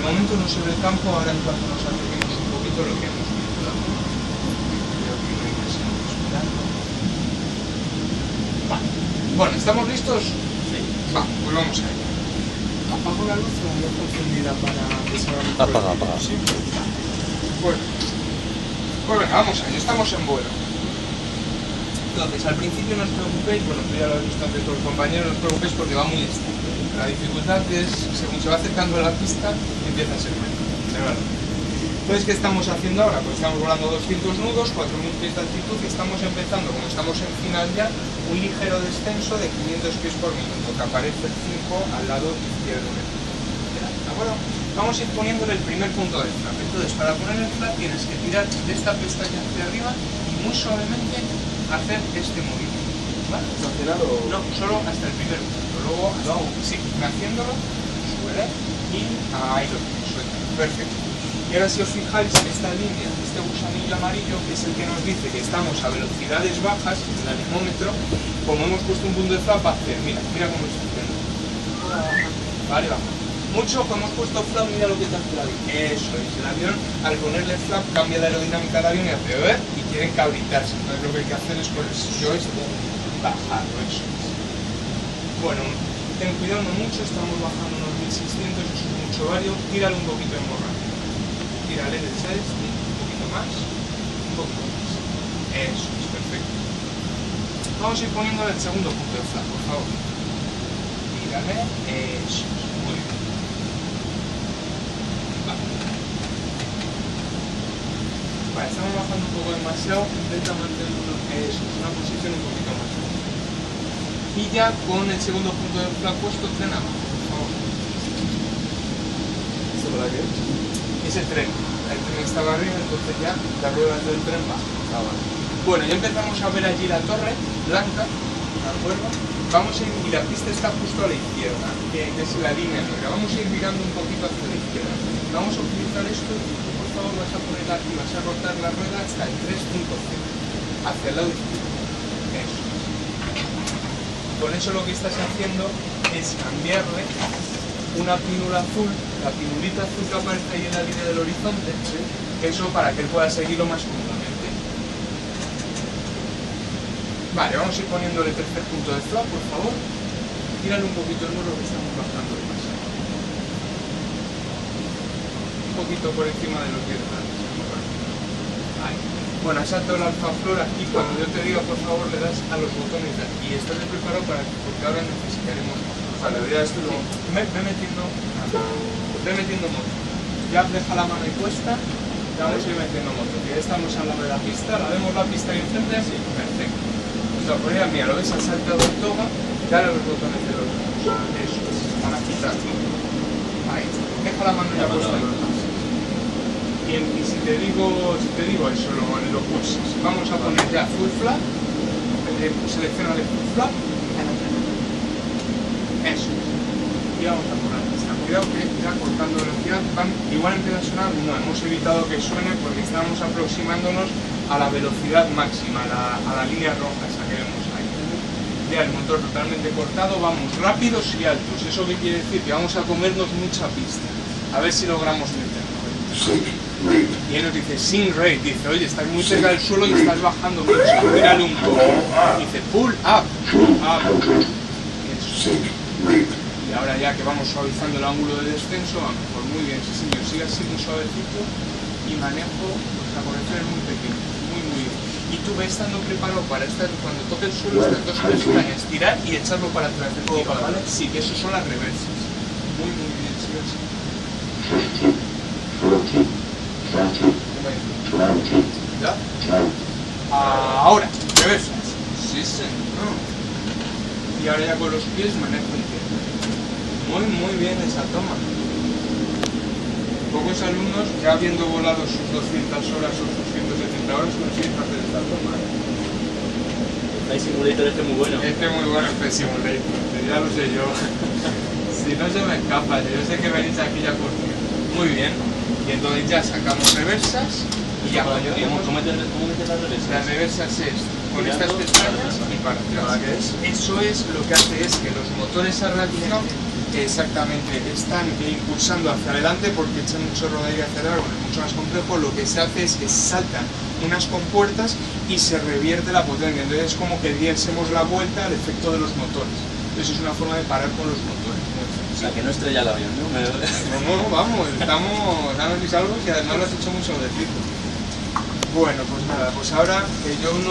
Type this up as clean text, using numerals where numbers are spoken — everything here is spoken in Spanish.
momento no se ve el campo, ahora en cuanto nos acerquemos un poquito lo que hemos visto. Creo que no hay que seguir esperando. Vale. Bueno, ¿estamos listos? Sí. Va, pues vamos a ello. ¿Apago la luz o la dejo encendida para que se haga mejor? Apaga. Sí. Bueno. Pues venga, vamos a ello, estamos en vuelo. Entonces, al principio no os preocupéis, bueno, tú ya lo has visto ante todos los compañeros, no os preocupéis porque va muy estable. La dificultad es, según se va acercando a la pista, empieza a ser menos. Entonces, ¿qué estamos haciendo ahora? Pues estamos volando 200 nudos, 4.000 pies de altitud y estamos empezando, como estamos en final ya, un ligero descenso de 500 pies por minuto, que aparece el 5 al lado izquierdo. ¿De acuerdo? Vamos a ir poniéndole el primer punto de flap. Entonces, para poner el flap tienes que tirar de esta pestaña hacia arriba y muy suavemente hacer este movimiento. ¿Vale? No, solo hasta el primer punto. Luego, sí, haciéndolo, sube y ahí lo tienes, suelta. Perfecto. Y ahora si os fijáis, esta línea, este gusanillo amarillo, que es el que nos dice que estamos a velocidades bajas en el anemómetro, como hemos puesto un punto de flap, hacer, mira cómo está haciendo. Vale, vamos. Mucho, como hemos puesto flap, mira lo que te hace el avión. Eso es, el avión, al ponerle flap, cambia la aerodinámica del avión y hace ver y quieren cabritarse. Entonces lo que hay que hacer es con el joystick bajarlo, eso es. Bueno, ten cuidado, no mucho, estamos bajando unos 1600, eso es mucho vario, tírale un poquito en borra. Tírale del joystick, un poquito más. Eso es, perfecto. Vamos a ir poniéndole el segundo punto de flap, por favor. Tírale, eso es, muy bien. Vale, estamos bajando un poco demasiado, intenta mantener una posición un poquito más alta. Y ya con el segundo punto de flap puesto, tren abajo, por favor. ¿Esto para qué? Es el tren estaba arriba, entonces ya las ruedas del tren bajan. Vale. Bueno, ya empezamos a ver allí la torre blanca, ¿de acuerdo? Vamos a ir, y la pista está justo a la izquierda, que es la línea negra. Vamos a ir mirando un poquito hacia la izquierda. Vamos a utilizar esto y tú, por favor, vas a poner aquí, vas a rotar la rueda hasta el 3.0, hacia el lado izquierdo. Eso. Con eso lo que estás haciendo es cambiarle una pínula azul, la pinulita azul que aparece ahí en la línea del horizonte, ¿sí? Eso para que él pueda seguirlo más cómodamente. Vale, vamos a ir poniéndole el tercer punto de flap, por favor. Tírale un poquito el muro que estamos bajando demasiado. Un poquito por encima de los 10 grados. Ahí. Bueno, salto el alfa flor aquí. Cuando yo te diga, por favor, le das a los botones de aquí. Estás preparado para que, porque ahora necesitaremos. Vale, ya esto lo... Ve metiendo moto. Ya deja la mano ahí puesta. Ya vamos a ir metiendo moto. Que ya estamos al lado de la pista. La vemos la pista ahí enfrente. Sí, perfecto. Entonces, pues mira, lo ves, ha saltado el toga. Dale a los botones de los dos. Eso es. Para quitar. Ahí. Deja la mano ya puesta en los dos. Y si te digo eso, lo pulsas. Vamos a poner ya full flap. Selecciona el full flap. Eso. Y vamos a poner esta. Cuidado que ya cortando velocidad igual empieza a sonar. No, hemos evitado que suene porque estábamos aproximándonos a la velocidad máxima, a la línea roja esa que vemos ahí. Ya el motor totalmente cortado, vamos rápidos y altos. ¿Eso qué quiere decir? Que vamos a comernos mucha pista. A ver si logramos meterlo. Y él nos dice, sin rate, dice, oye, estás muy cerca del suelo y estás bajando mucho, mírale un poco. Dice, pull up. Eso. Y ahora ya que vamos suavizando el ángulo de descenso, vamos, pues muy bien, sí señor, sigue así muy suavecito y manejo, pues la corrección es muy pequeña, muy bien. Y tú ves estando preparado para cuando toque el suelo, estas dos pestañas, tirar y echarlo para atrás del tiro, ¿vale? Sí, que eso son las reversas. Muy bien, sigue así. ¿Ya? Ahora, reversas. Sí, señor. Y ahora ya con los pies manejo el pie. Muy bien esa toma. Pocos alumnos, ya habiendo volado sus 200 horas o sus 170 horas, consiguen hacer esta toma. El Flight Simulator este es muy bueno. Este es muy bueno, el Flight Simulator. Ya lo sé yo. Si no se me escapa, yo sé que venís aquí ya por ti. Muy bien. Y entonces ya sacamos reversas y ya continuamos. ¿Cómo metes las reversas? Las reversas es con estas pestañas y para atrás. Eso es lo que hace es que los motores a reacción Exactamente, están impulsando hacia adelante porque echan un chorro de aire hacia atrás, bueno, es mucho más complejo. Lo que se hace es que saltan unas compuertas y se revierte la potencia, entonces es como que diésemos la vuelta al efecto de los motores. Entonces es una forma de parar con los motores. O sea, que no estrella el avión, ¿no? No, vamos, estamos sanos y salvos y además lo has hecho mucho decir. Bueno, pues nada, pues ahora que yo no